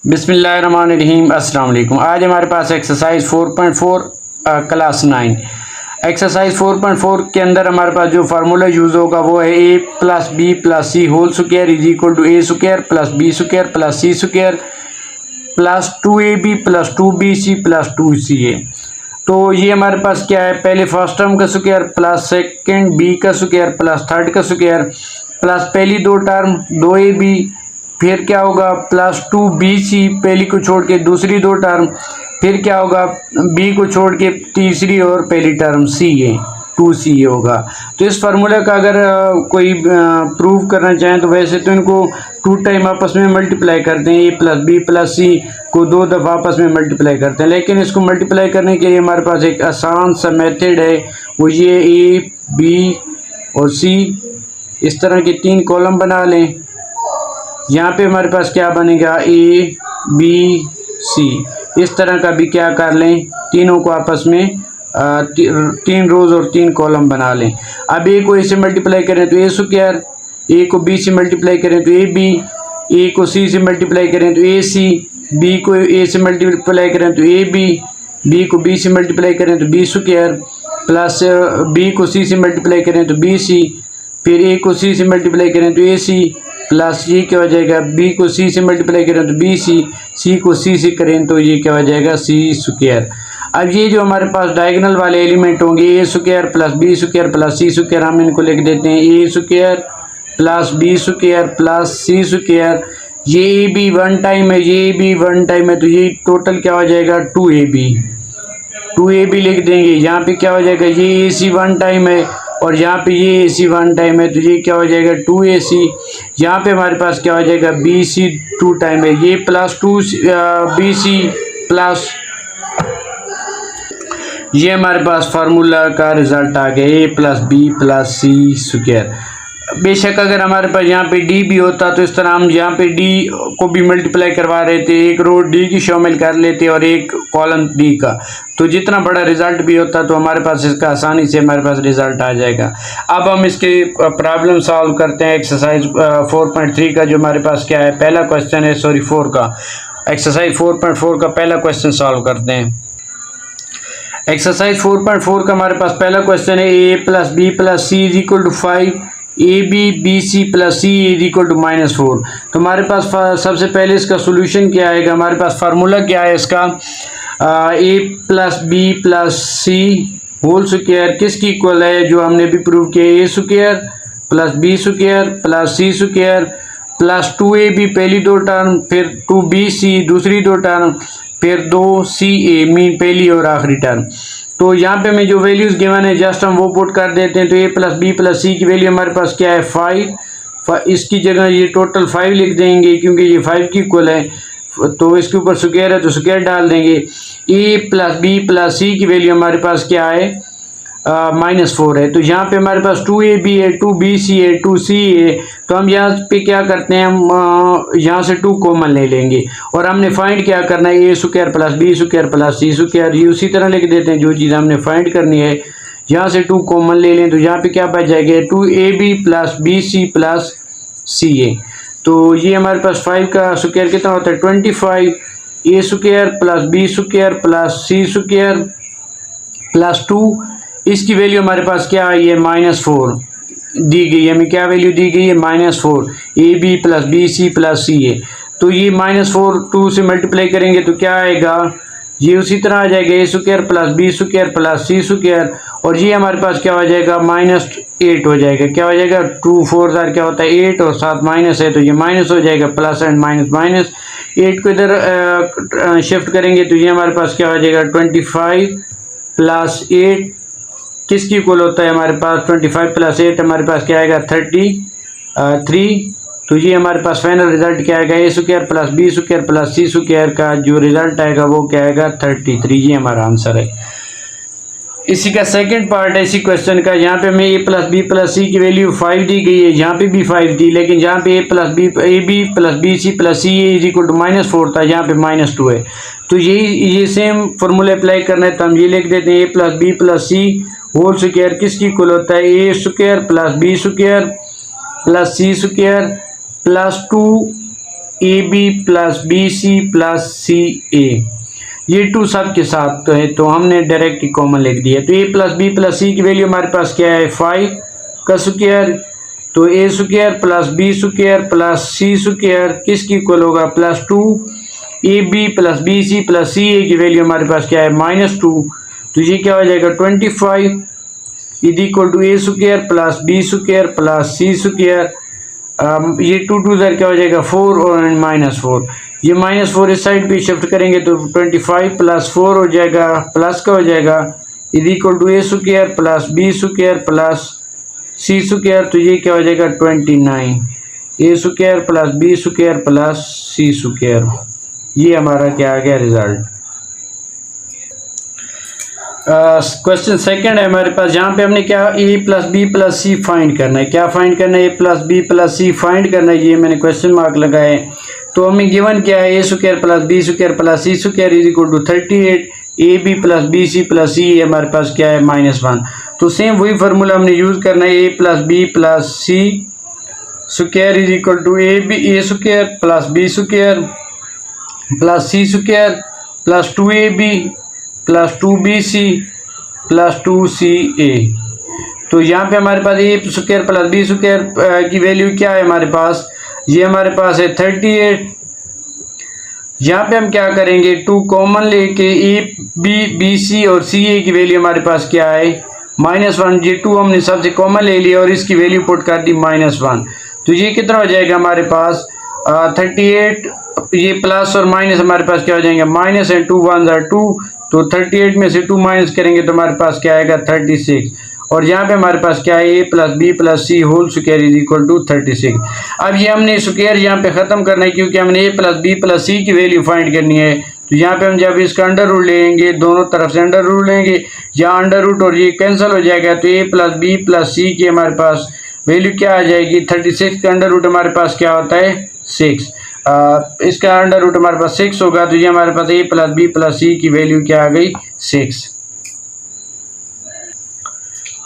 बिस्मिल्लाहिर्रहमानिर्रहीम। अस्सलाम वालेकुम। आज हमारे पास एक्सरसाइज 4.4 क्लास 9। एक्सरसाइज 4.4 के अंदर हमारे पास जो फार्मूला यूज़ होगा वो है A plus B plus C whole square is equal to A square plus B square plus C square plus 2ab plus 2bc plus 2ca। तो ये हमारे पास क्या है, पहले फर्स्ट टर्म का स्क्वायर प्लस सेकंड बी का स्क्वायर प्लस थर्ड का स्क्वायर प्लस पहली दो टर्म 2ab, फिर क्या होगा प्लस 2bc पहली को छोड़ के दूसरी दो टर्म, फिर क्या होगा b को छोड़ के तीसरी और पहली टर्म ca 2ca होगा। तो इस फार्मूले का अगर कोई प्रूव करना चाहें तो वैसे तो इनको 2 टाइम आपस में मल्टीप्लाई करते हैं, a प्लस बी प्लस सी को 2 दफ़ा आपस में मल्टीप्लाई करते हैं, लेकिन इसको मल्टीप्लाई करने के लिए हमारे पास एक आसान सा मेथड है, वो ये a b और c इस तरह के 3 कॉलम बना लें। यहाँ पे हमारे पास क्या बनेगा a b c, इस तरह का भी क्या कर लें, तीनों को आपस में 3 रोज और 3 कॉलम बना लें। अब a को a से मल्टीप्लाई करें तो a स्क्वायर, a को b से मल्टीप्लाई करें तो ab, a को c से मल्टीप्लाई करें तो ac, b को a से मल्टीप्लाई करें तो ab, b को b से मल्टीप्लाई करें तो b स्क्वायर प्लस b को c से मल्टीप्लाई करें तो bc, फिर a को c से मल्टीप्लाई करें तो ac प्लस ये क्या हो जाएगा b को c से मल्टीप्लाई करें तो bc, c को c से करें तो ये क्या हो जाएगा c स्क्वायर। अब ये जो हमारे पास डायगोनल वाले एलिमेंट होंगे a square plus b square plus c square, हम इनको लिख देते हैं a square plus b square plus c square. ये a b वन टाइम है, ये a b वन टाइम है, तो ये टोटल क्या हो जाएगा 2ab लिख देंगे। यहाँ पे क्या हो जाएगा ये ac वन टाइम है और यहाँ पे ये ac वन टाइम है, तो ये क्या हो जाएगा 2ac। यहाँ पे हमारे पास क्या हो जाएगा bc 2 टाइम है, ये प्लस 2bc प्लस ये हमारे पास फार्मूला का रिजल्ट आ गया a plus B plus C square. बेशक अगर हमारे पास यहाँ पे d भी होता तो इस तरह हम यहाँ पे d को भी मल्टीप्लाई करवा रहे थे, एक रो d की शामिल कर लेते और एक कॉलम d का, तो जितना बड़ा रिजल्ट भी होता तो हमारे पास इसका आसानी से हमारे पास रिजल्ट आ जाएगा। अब हम इसके प्रॉब्लम सॉल्व करते हैं। एक्सरसाइज 4.3 का जो हमारे पास क्या है, पहला क्वेश्चन है, सॉरी 4 का, एक्सरसाइज 4.4 का पहला क्वेश्चन सॉल्व करते हैं। एक्सरसाइज 4.4 का हमारे पास पहला क्वेश्चन है a plus B plus C is equal to 5, ab bc plus C is equal to -4। तो हमारे पास सबसे पहले इसका सोल्यूशन क्या आएगा, हमारे पास फार्मूला क्या है इसका, a plus B plus C whole square किसकी इक्वल है, जो हमने भी प्रूव किया, a square plus B square plus C square plus 2ab पहली दो टर्म, फिर 2bc दूसरी दो टर्म, फिर 2ca मीन पहली और आखिरी टर्म। तो यहाँ पे हमें जो वैल्यूज़ गिवन है जस्ट हम वो पुट कर देते हैं। तो a plus B plus C की वैल्यू हमारे पास क्या है 5, इसकी जगह ये टोटल 5 लिख देंगे क्योंकि ये 5 की इक्वल है, तो इसके ऊपर स्क्वायर है तो स्क्वायर डाल देंगे। a plus B plus C की वैल्यू हमारे पास क्या है -4 है, तो यहाँ पे हमारे पास 2ab है, 2bc है, 2c है, तो हम यहाँ पे क्या करते हैं, हम यहाँ से 2 कॉमन ले लेंगे और हमने फाइंड क्या करना है, a square plus B square plus C square, ये उसी तरह लिख देते हैं जो चीज़ हमने फाइंड करनी है। यहाँ से 2 कॉमन ले लें तो यहाँ पे क्या बच जाएगा 2ab plus bc plus ca। तो ये हमारे पास 5 का स्क्वायर कितना होता है 25, a square plus B square plus C square plus 2, इसकी वैल्यू हमारे पास क्या आई है -4 दी गई है, हमें क्या वैल्यू दी गई है -4, ab plus B C plus C है। तो ये -4 2 से मल्टीप्लाई करेंगे तो क्या आएगा, ये उसी तरह आ जाएगा a square plus B square plus C square, और ये हमारे पास क्या हो जाएगा -8 हो जाएगा, क्या हो जाएगा 2 4 क्या होता है 8 और साथ माइनस है तो ये माइनस हो जाएगा, प्लस एंड माइनस माइनस, 8 को इधर शिफ्ट करेंगे तो ये हमारे पास क्या हो जाएगा 25 प्लस 8 किसकी इक्वल होता है हमारे पास 25 प्लस 8 हमारे पास क्या आएगा 33। तो ये हमारे पास फाइनल रिजल्ट क्या आएगा, a square plus B square plus C square का जो रिजल्ट आएगा वो क्या आएगा 33, ये हमारा आंसर है। इसी का सेकंड पार्ट है इसी क्वेश्चन का, यहाँ पे हमें a plus B plus C की वैल्यू 5 दी गई है, यहाँ पे भी 5 दी, लेकिन यहाँ पे a plus B C plus C is equal to -4 था, यहाँ पे -2 है। तो ये सेम फार्मूला अप्लाई करना है, तो हम ये लिख देते हैं a plus B plus C whole square किसकी इक्वल होता है a square plus B square plus C square plus 2 A B plus B C plus C A, ये टू सब के साथ तो है, तो हमने डायरेक्ट ही कॉमन लिख दिया। तो A plus B plus C की वैल्यू हमारे पास क्या है 5 का स्क्वायर, तो A square plus B square plus C square किसकी इक्वल होगा +2, A B plus B C plus C A की वैल्यू हमारे पास क्या है -2, तो ये क्या हो जाएगा 25 is equal to A square plus B square plus C square, ये 2 2 ज़र क्या हो जाएगा 4 और -4, ये -4 इस साइड पे शिफ्ट करेंगे तो 25 प्लस 4 हो जाएगा, प्लस का हो जाएगा is equal to A square plus B square plus C square, तो ये क्या हो जाएगा 29 A square plus B square plus C square, ये हमारा क्या आ गया रिजल्ट। क्वेश्चन सेकंड है हमारे पास, जहाँ पे हमने क्या ए प्लस बी प्लस सी फाइंड करना है, क्या फाइंड करना है A plus B plus C find करना है, ये मैंने क्वेश्चन मार्क लगाया है। तो हमें गिवन क्या है A square plus B square plus C square is equal to 38, A B plus B C plus C हमारे पास क्या है -1, तो सेम वही फार्मूला हमने यूज़ करना है A plus B plus C square is equal to A square plus B square plus C square plus 2ab plus 2bc plus 2ca, तो यहाँ पे हमारे पास A square plus B square की वैल्यू क्या है हमारे पास, ये हमारे पास है 38, यहाँ पे हम क्या करेंगे 2 कॉमन लेके ए बी बी सी और सी ए की वैल्यू हमारे पास क्या है -1, ये 2 हमने सबसे कॉमन ले लिया और इसकी वैल्यू पुट कर दी -1, तो ये कितना हो जाएगा हमारे पास 38, ये प्लस और माइनस हमारे पास क्या हो जाएंगे माइनस एंड 2 1 ज़ा 2, तो 38 में से 2 माइनस करेंगे तो हमारे पास क्या आएगा 36, और यहाँ पे हमारे पास क्या है A plus B plus C whole square is equal to 36। अब ये हमने स्क्वायर यहाँ पे ख़त्म करना है क्योंकि हमने ए प्लस बी प्लस सी की वैल्यू फाइंड करनी है, तो यहाँ पे हम जब इसका अंडर रूट लेंगे दोनों तरफ से अंडर रूट लेंगे, यहाँ अंडर रूट और ये कैंसिल हो जाएगा, तो A plus B plus C की हमारे पास वैल्यू क्या आ जाएगी 36 का अंडर रूट हमारे पास क्या होता है 6, इसका अंडर रूट हमारे पास 6 होगा, तो ये हमारे पास ए प्लस बी प्लस सी की वैल्यू क्या आ गई 6।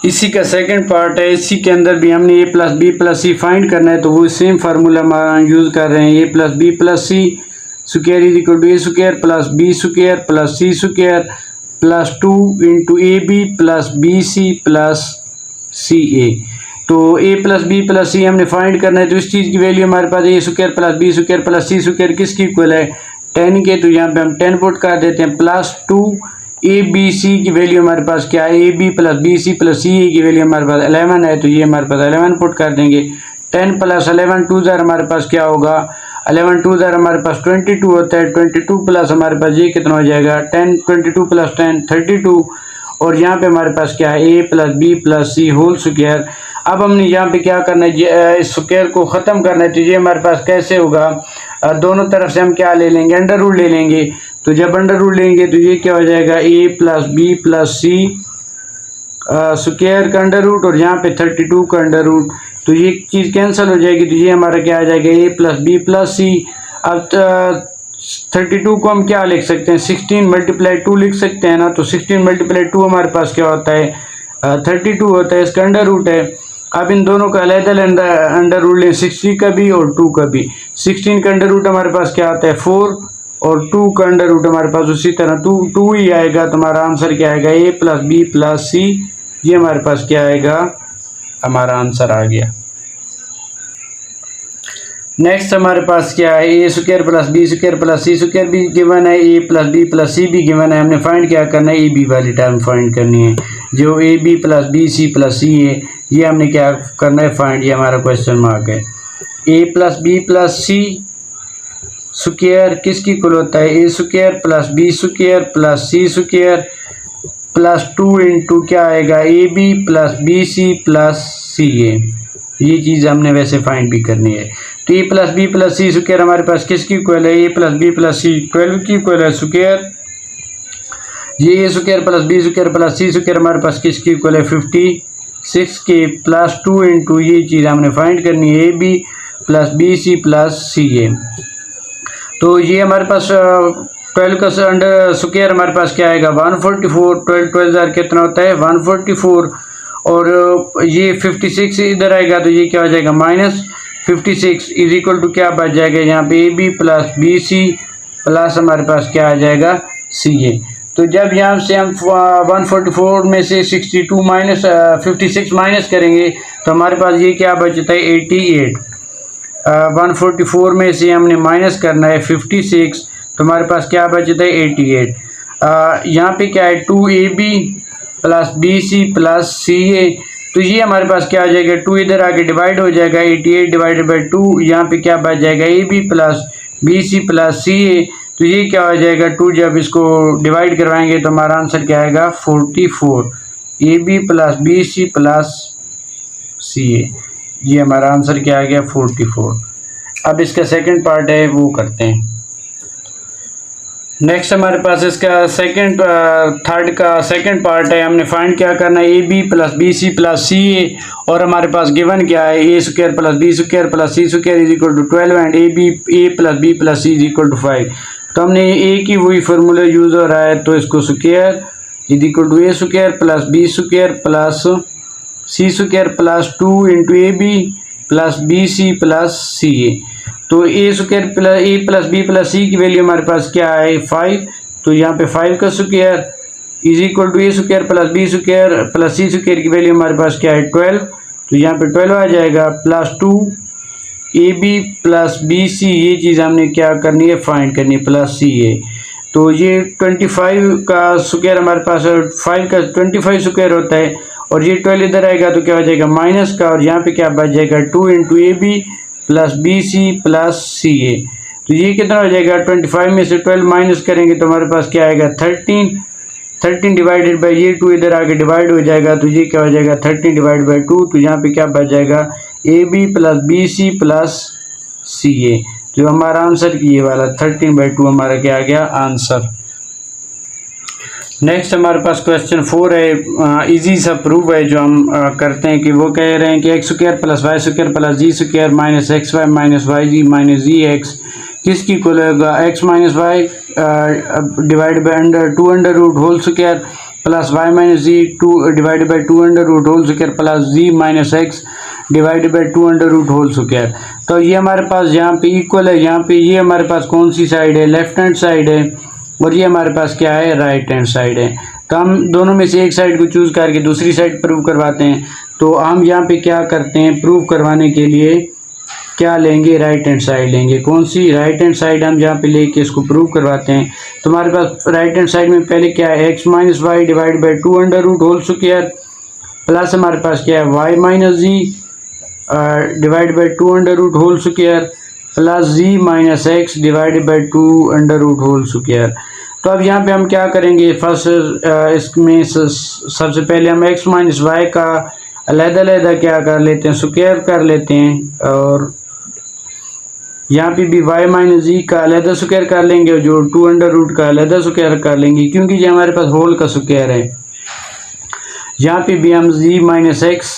इसी का सेकंड पार्ट है, इसी के अंदर भी हमने ए प्लस बी प्लस सी फाइंड करना है, तो वो सेम फार्मूला हम यूज़ कर रहे हैं, A plus B plus C square is equal to A square plus B square plus C square plus 2 into A B plus B C plus C A, तो A plus B plus C हमने find करना है, तो इस चीज़ की value हमारे पास A square plus B square plus C square किसकी इक्वल है 10 के, तो यहाँ पे हम 10 पुट कर देते हैं प्लस 2 ए बी सी की वैल्यू हमारे पास क्या है A B plus B C plus C A की वैल्यू हमारे पास 11 है, तो ये हमारे पास 11 पुट कर देंगे, 10 प्लस 11 2 ज़र हमारे पास क्या होगा 11 2 ज़र हमारे पास 22 होता है, 22 प्लस हमारे पास ये कितना हो जाएगा 10, 22 प्लस 10 32, और यहाँ पे हमारे पास क्या है A plus B plus C whole square. अब हमने यहाँ पे क्या करना है स्क्वायर को ख़त्म करना है, तो ये हमारे पास कैसे होगा दोनों तरफ से हम क्या ले लेंगे अंडर रूट ले लेंगे, तो जब अंडर रूट लेंगे तो ये क्या हो जाएगा ए plus B plus C square का अंडर रूट और यहाँ पे 32 का अंडर रूट, तो ये चीज़ कैंसिल हो जाएगी, तो ये हमारा क्या आ जाएगा ए प्लस बी प्लस सी। अब 32 को हम क्या लिख सकते हैं 16 मल्टीप्लाई 2 लिख सकते हैं ना, तो 16 मल्टीप्लाई 2 हमारे पास क्या होता है 32 होता है, इसका अंडर रूट है। अब इन दोनों का अलग अंडर रूट लें 60 का भी और 2 का भी, 16 का अंडर रूट हमारे पास क्या आता है 4 और 2 का अंडर रूट हमारे पास उसी तरह 2 ही आएगा, तो हमारा आंसर क्या आएगा ए प्लस बी प्लस सी, ये हमारे पास क्या आएगा हमारा आंसर आ गया। नेक्स्ट हमारे पास क्या है A square plus B square plus C square भी गिवन है, A plus B plus C भी गिवन है, हमने फाइंड क्या करना है ए बी वाली टर्म फाइंड करनी है, जो A B plus B C plus C है ये हमने क्या करना है फाइंड, ये हमारा क्वेश्चन मार्क है। A plus B plus C square किसकी इक्वल होता है A square plus B square plus C square plus 2 into क्या आएगा A B plus B C plus C A, ये चीज़ हमने वैसे फाइंड भी करनी है। तो A plus B plus C square हमारे पास किसकी इक्वल है A plus B plus C 12 की इक्वल है स्क्वायर, ये A square plus B square plus C square हमारे पास किसकी इक्वल है 56 के प्लस 2 इंटू ये चीज़ हमने फाइंड करनी है A B plus B C plus C A, तो ये हमारे पास 12 का अंडर स्क्वायर हमारे पास क्या आएगा 144, 12 ज़र कितना होता है 144, और ये 56 इधर आएगा तो ये क्या हो जाएगा 56 इज इक्वल टू क्या बच जाएगा यहाँ पे A B plus B C plus हमारे पास क्या आ जाएगा सी ए। तो जब यहाँ से हम 144 में से 62 माइनस 56 माइनस करेंगे तो हमारे पास ये क्या बचता है 88। 144 में से हमने माइनस करना है 56 तो हमारे पास क्या बचता है 88। यहाँ पे क्या है 2ab plus B C plus C A, तो ये हमारे पास क्या आ जाएगा 2 इधर आके डिवाइड हो जाएगा 88 डिवाइडेड बाई 2, यहाँ पे क्या बच जाएगा A B plus B C plus C A, तो ये क्या हो जाएगा 2 जब इसको डिवाइड करवाएंगे तो हमारा आंसर क्या आएगा 44 A B plus B C plus C A, ये हमारा आंसर क्या आ गया 44। अब इसका सेकंड पार्ट है वो करते हैं। नेक्स्ट हमारे पास इसका सेकंड थर्ड का सेकंड पार्ट है, हमने फाइंड क्या करना है A B plus B C plus C A, और हमारे पास गिवन क्या है A square plus B square plus C square is equal to 12 and A plus B plus C is equal to 5। तो हमने ए की वही फार्मूला यूज हो रहा है, तो इसको square is equal to A square plus B square plus C square plus 2 into A B plus B C plus C A. तो A square plus A plus B plus C की value हमारे पास क्या है 5, तो यहाँ पे 5 का square is equal to A square plus B square plus C square की वैल्यू हमारे पास क्या है 12, तो यहाँ पे 12 आ जाएगा plus 2 A B plus B C, ये चीज़ हमने क्या करनी है फाइंड करनी है प्लस सी ए। तो ये 25 का स्क्वायर हमारे पास 5 का 25 स्क्वायर होता है, और ये 12 इधर आएगा तो क्या हो जाएगा माइनस का, और यहाँ पे क्या बच जाएगा 2 into A B plus B C plus C A. तो ये कितना हो जाएगा 25 में से 12 माइनस करेंगे तो हमारे पास क्या आएगा 13 डिवाइडेड बाई ये 2 इधर आके डिवाइड हो जाएगा, तो ये क्या हो जाएगा 13 डिवाइड बाई 2, तो यहाँ पे क्या बच जाएगा A B plus B C plus C A. तो हमारा आंसर ये वाला 13/2 हमारा क्या आ गया आंसर। नेक्स्ट हमारे पास क्वेश्चन 4 है, इजी सा प्रूफ है जो हम करते हैं कि वो कह रहे हैं कि X square plus Y square plus जी square minus X Y minus Y जी माइनस जी एक्स किसकी इक्वल होगा X minus Y divide by under 2 under root whole square plus Y minus G 2 divide by 2 under root whole square plus ji minus X divide by 2 under root whole square. तो ये हमारे पास यहाँ पे equal है, यहाँ पे ये हमारे पास कौन सी साइड है लेफ्ट हैंड साइड है, और ये हमारे पास क्या है राइट हैंड साइड है। तो हम दोनों में से एक साइड को चूज़ करके दूसरी साइड प्रूव करवाते हैं। तो हम यहाँ पे क्या करते हैं प्रूव करवाने के लिए क्या लेंगे राइट हैंड साइड लेंगे, कौन सी राइट हैंड साइड हम यहाँ पे लेके इसको प्रूव करवाते हैं। तो हमारे पास राइट हैंड साइड में पहले क्या है X minus Y divide by 2 under root whole square plus हमारे पास क्या है Y minus Z divide by 2 under root whole square plus ji minus X divided by 2 under root whole square. तो अब यहाँ पे हम क्या करेंगे फर्स्ट इसमें सबसे पहले हम एक्स माइनस वाई का अलग-अलग क्या कर लेते हैं स्क्वायर कर लेते हैं, और यहाँ पे भी वाई माइनस जी का अलग स्क्वायर कर लेंगे, जो 2 अंडर रूट का अलग स्क्वायर कर लेंगे क्योंकि ये हमारे पास होल का स्क्वायर है। यहाँ पे भी हम जी माइनस एक्स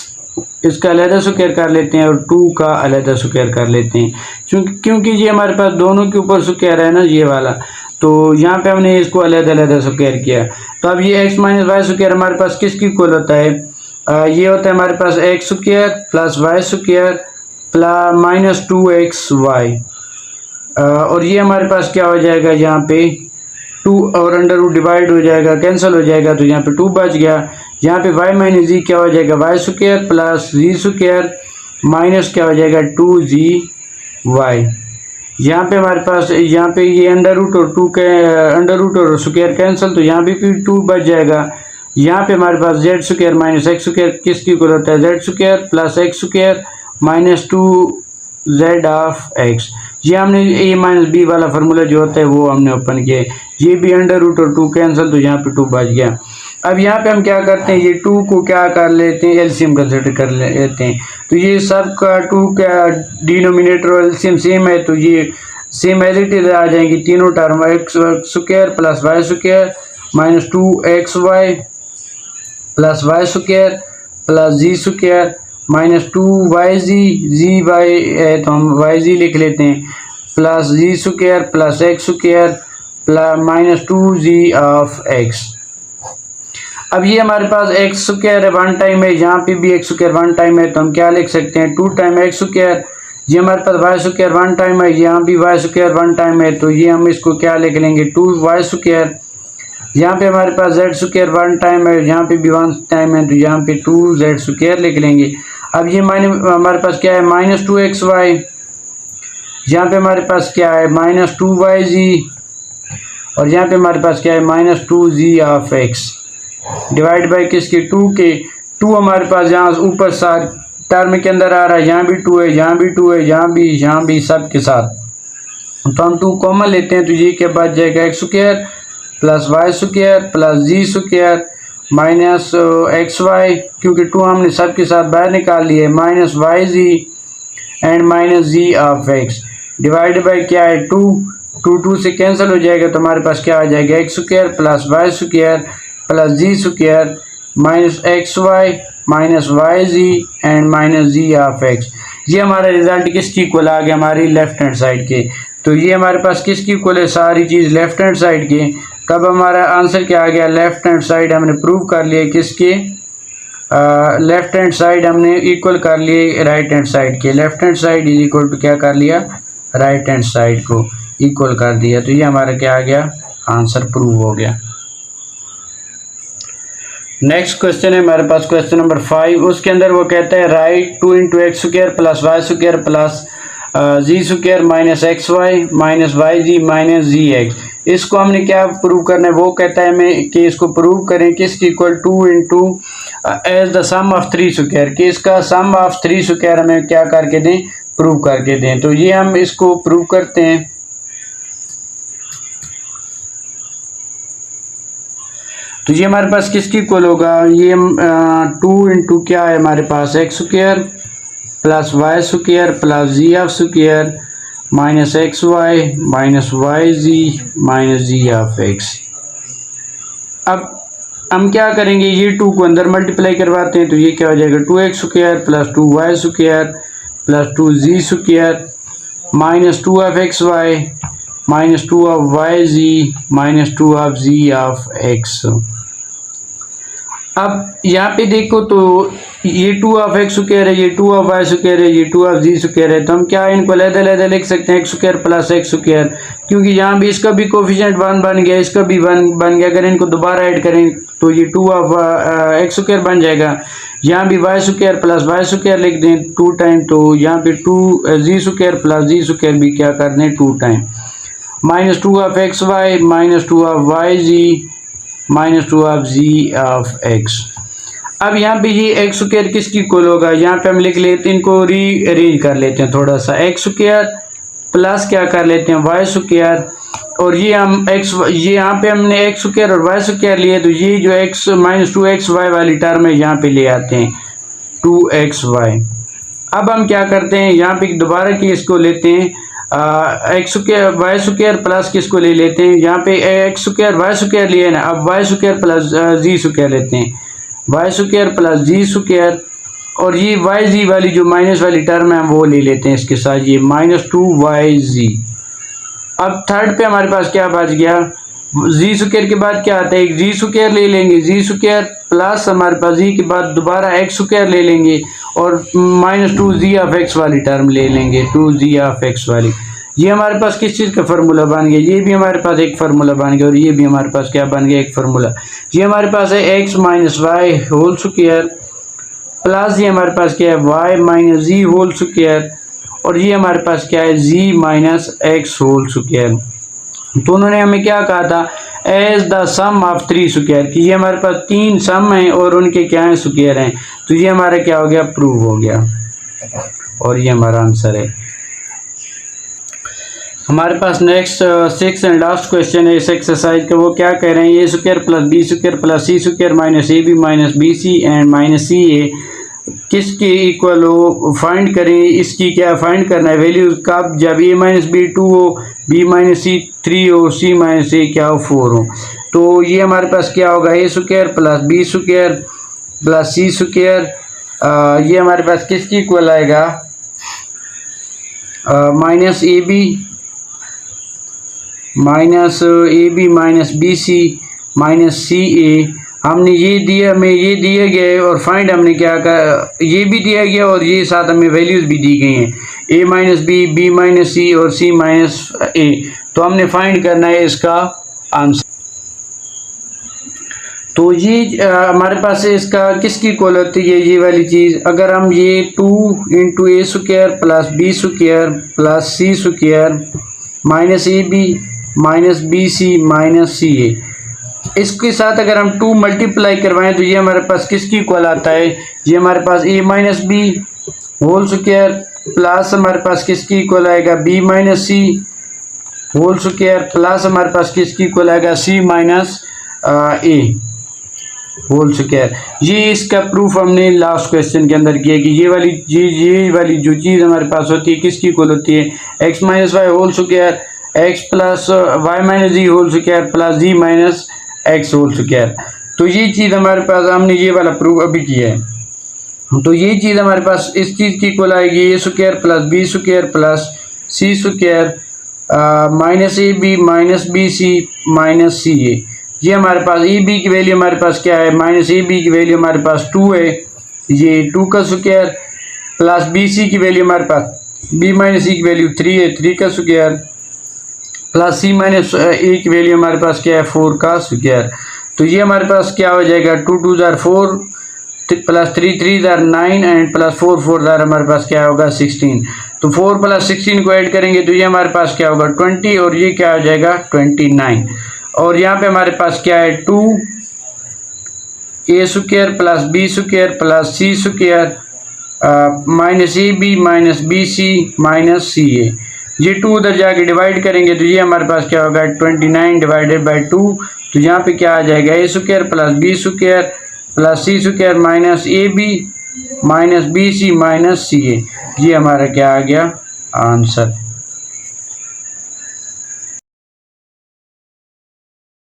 इसका अलग स्क्वायर कर लेते हैं और 2 का अलग स्क्वायर कर लेते हैं क्योंकि ये हमारे पास दोनों के ऊपर स्क्वायर है ना ये वाला, तो यहाँ पे हमने इसको अलग अलग स्क्वायर किया। तो अब ये एक्स माइनस वाई स्क्वायर हमारे पास किसकी इक्वल होता है, ये होता है हमारे पास X square plus Y square plus minus 2x Y, और ये हमारे पास क्या हो जाएगा यहाँ पे 2 और अंडर रूट डिवाइड हो जाएगा कैंसिल हो जाएगा, तो यहाँ पे 2 बच गया। यहाँ पे वाई माइनस जी क्या हो जाएगा वाई स्क्वायर प्लस जी स्क्वायर माइनस क्या हो जाएगा 2g यहाँ पे हमारे पास यहाँ पे ये अंडर रूट और 2 के अंडर रूट और स्क्वायर कैंसिल, तो यहाँ भी फिर 2 बच जाएगा। यहाँ पे हमारे पास Z square minus X square किसकी इक्वल होता है Z square plus X square minus 2z of X. ये हमने ए माइनस बी वाला फार्मूला जो होता है वो हमने ओपन किया, ये भी अंडर रूट और 2 कैंसिल, तो यहाँ पे 2 बच गया। अब यहाँ पे हम क्या करते हैं ये 2 को क्या कर लेते हैं एलसीएम कंसिडर कर लेते हैं, तो ये सब का 2 का डिनोमिनेटर और एलसीएम सेम है, तो ये सेम एज इट इज आ जाएंगी तीनों term X square plus Y square minus 2xy plus Y square plus जी स्क्वायर माइनस 2yg वाई है तो हम yg लिख लेते हैं plus ji square plus X square plus minus 2g of X. अब ये हमारे पास एक्स स्क्वायर है 1 टाइम है, यहाँ पे भी एक्स स्क्वायर 1 टाइम है, तो हम क्या लिख सकते हैं 2 टाइम एक्स स्क्वायर ये हमारे पास वाई स्क्वायर वन टाइम है, यहाँ भी वाई स्क्वायर वन टाइम है, तो ये हम इसको क्या लिख लेंगे 2y स्क्वायर। यहाँ पे हमारे पास z स्क्वायर वन टाइम है, यहाँ पे भी वन टाइम है, तो यहाँ पे 2z स्क्वायर लिख लेंगे। अब ये हमारे पास क्या है -2xy, यहाँ पे हमारे पास क्या है -2yz, और यहाँ पे हमारे पास क्या है -2z of x divide by किसके 2 के। 2 हमारे पास यहाँ ऊपर साथ टर्म के अंदर आ रहा है, यहाँ भी 2 है, यहाँ भी 2 है, यहाँ भी सब के साथ, तो हम 2 कॉमन लेते हैं, तो ये क्या बच जाएगा x square plus Y square plus जी स्क्वायर माइनस एक्स वाई, क्योंकि 2 हमने सब के साथ बाहर निकाल लिए, minus Y ji and minus ji of X divide by क्या है 2 से कैंसिल हो जाएगा, तो हमारे पास क्या आ जाएगा X square plus Y square plus ji square minus X Y minus Y ji and minus ji of X. ये हमारा रिजल्ट किसकी इक्वल आ गया, हमारी लेफ्ट हैंड साइड के। तो ये हमारे पास किसकी इक्वल है, सारी चीज़ लेफ्ट हैंड साइड के। कब हमारा आंसर क्या आ गया, लेफ्ट हैंड साइड हमने प्रूव कर लिया किसके, लेफ्ट हैंड साइड हमने इक्वल कर लिए राइट हैंड साइड के। Left hand side is equal to क्या कर लिया, राइट हैंड साइड को इक्वल कर दिया, तो ये हमारा क्या आ गया, आंसर प्रूव हो गया। नेक्स्ट क्वेश्चन है हमारे पास क्वेश्चन नंबर 5, उसके अंदर वो कहता है right 2 into X square plus Y square plus जी square minus X Y minus Y जी माइनस जी एक्स। इसको हमने क्या प्रूव करना है, वो कहता है हमें कि इसको प्रूव करें किसकी equal 2 into as the sum of 3 square, कि इसका सम ऑफ 3 स्क्वायर हमें क्या करके दें, प्रूव करके दें। तो ये हम इसको प्रूव करते हैं। तो ये हमारे पास किसकी इक्वल होगा, ये 2 इंटू क्या है हमारे पास X square plus Y square plus G of square minus X Y minus Y ji minus ji of X. अब हम क्या करेंगे, ये 2 को अंदर मल्टीप्लाई करवाते हैं, तो ये क्या हो जाएगा 2x स्क्वायर प्लस 2y square plus 2z square minus 2 of X Y minus 2 of Y ji minus 2 of Z of X. अब यहाँ पे देखो तो ये 2 ऑफ एक्स स्क्वायर है, ये 2 ऑफ वाई स्क्वायर है, ये 2 ऑफ जी स्क्वायर है, तो हम क्या इनको अलग-अलग लिख सकते हैं X square plus X square, क्योंकि यहाँ भी इसका भी कोफिशिएंट 1 बन गया, इसका भी 1 बन गया। अगर इनको दोबारा ऐड करें तो ये 2 ऑफ एक्स स्क्वायर बन जाएगा। यहाँ भी Y square plus Y square लिख दें 2 टाइम, तो यहाँ पे 2 जी स्क्वायर प्लस जी स्क्वायर भी क्या कर दें 2 time minus 2 of X Y minus 2 of Y ji minus 2 of Z of X. अब यहाँ पे ये एक्स स्क्वायर किसकी इक्वल होगा, यहाँ पे हम लिख लेते हैं, इनको री अरेंज कर लेते हैं थोड़ा सा, एक्स स्क्वायर प्लस क्या कर लेते हैं वाई स्क्वायर, और ये हम एक्स, ये यहाँ पे हमने एक्स स्क्वायर और वाई स्क्वायर लिए, तो ये जो एक्स माइनस 2xy वाली टर्म है यहाँ पे ले आते हैं 2xy। अब हम क्या करते हैं, यहाँ पे दोबारा की इसको लेते हैं X square Y square plus किसको ले लेते हैं, यहाँ पे एक्स स्क्वायर वाई स्क्वायर लिए ना, अब वाई स्क्वायर प्लस जी स्क्वायर लेते हैं, वाई स्क्वायर प्लस जी स्क्वायर, और ये वाई जी वाली जो माइनस वाली टर्म है वो ले लेते हैं इसके साथ, ये माइनस 2yz। अब थर्ड पे हमारे पास क्या बच गया, जी स्क्वायर के बाद क्या आता है, एक जी स्क्वायर ले लेंगे, जी स्क्वायर प्लस हमारे पास जी के बाद दोबारा एक्स स्क्वायर ले लेंगे, और माइनस 2z ऑफ एक्स वाली टर्म ले लेंगे 2z ऑफ एक्स वाली। ये हमारे पास किस चीज़ का फार्मूला बन गया, ये भी हमारे पास एक फार्मूला बन गया, और ये भी हमारे पास क्या बन गया एक फार्मूला। ये हमारे पास है X minus Y whole square plus ये हमारे पास क्या है वाई माइनस जी होल स्क्वायर, और ये हमारे पास क्या है Z minus X whole square. तो उन्होंने हमें क्या कहा था, as the sum of 3 square, कि ये हमारे पास 3 सम हैं और उनके क्या हैं स्क्वायर हैं, तो ये हमारा क्या हो गया प्रूव हो गया, और ये हमारा आंसर है। हमारे पास नेक्स्ट 6 एंड लास्ट क्वेश्चन है इस एक्सरसाइज का, वो क्या कह रहे हैं, A square plus B square plus C square minus A B minus B C and minus C A किसके इक्वल हो, फाइंड करें। इसकी क्या फाइंड करना है वैल्यू कब, जब ए माइनस बी 2 हो, बी माइनस सी 3 हो, सी माइनस ए क्या हो 4 हो। तो ये हमारे पास क्या होगा, A square plus B square plus C square, ये हमारे पास किसकी इक्वल आएगा, minus A B minus B C minus C A हमने ये दिया, हमें ये दिए गए और फाइंड हमने क्या कर, ये भी दिया गया और ये साथ हमें वैल्यूज़ भी दी गई हैं, a minus B, B minus C और c माइनस ए। तो हमने फाइंड करना है इसका आंसर। तो ये हमारे पास इसका किसकी इक्वल होती है ये वाली चीज़, अगर हम ये 2 into A square plus B square plus C square minus A B minus B C minus C A, इसके साथ अगर हम 2 मल्टीप्लाई करवाएं तो ये हमारे पास किसकी इक्वल आता है, ये हमारे पास a minus B whole square plus हमारे पास किसकी इक्वल आएगा b minus C whole square plus हमारे पास किसकी इक्वल आएगा c minus A whole square. ये इसका प्रूफ हमने लास्ट क्वेश्चन के अंदर किया कि ये वाली जो चीज़ हमारे पास होती है किसकी इक्वल होती है, x minus Y whole square x plus Y minus जी होल स्क्वायर प्लस जी माइनस एक्स होल स्क्वायर। तो ये चीज़ हमारे पास हमने ये वाला प्रूफ अभी किया है। तो ये चीज़ हमारे पास इस चीज़ की इक्वल आएगी A square plus B square plus C square minus A B minus B C minus C A. ये हमारे पास ए बी की वैल्यू हमारे पास क्या है, माइनस ए बी की वैल्यू हमारे पास 2 है, ये 2 का स्क्वायर प्लस बी सी की वैल्यू हमारे पास बी माइनस सी की वैल्यू 3 है, 3 का स्क्वायर प्लस सी माइनस ए की वैल्यू हमारे पास क्या है 4 का स्क्वायर। तो ये हमारे पास क्या हो जाएगा 2 2 jar 4 plus 3 3 jar 9 and plus 4 4 jar हमारे पास क्या होगा 16। तो 4 प्लस 16 को ऐड करेंगे तो ये हमारे पास क्या होगा 20 और ये क्या हो जाएगा 29। और यहाँ पे हमारे पास क्या है 2 A square plus B square plus C square minus A B minus B C minus C A. ये 2 उधर जाके डिवाइड करेंगे तो ये हमारे पास क्या होगा 29 डिवाइडेड बाई 2। तो यहाँ पे क्या आ जाएगा A square plus B square plus C square minus A B minus B C minus C A. ये हमारा क्या आ गया आंसर।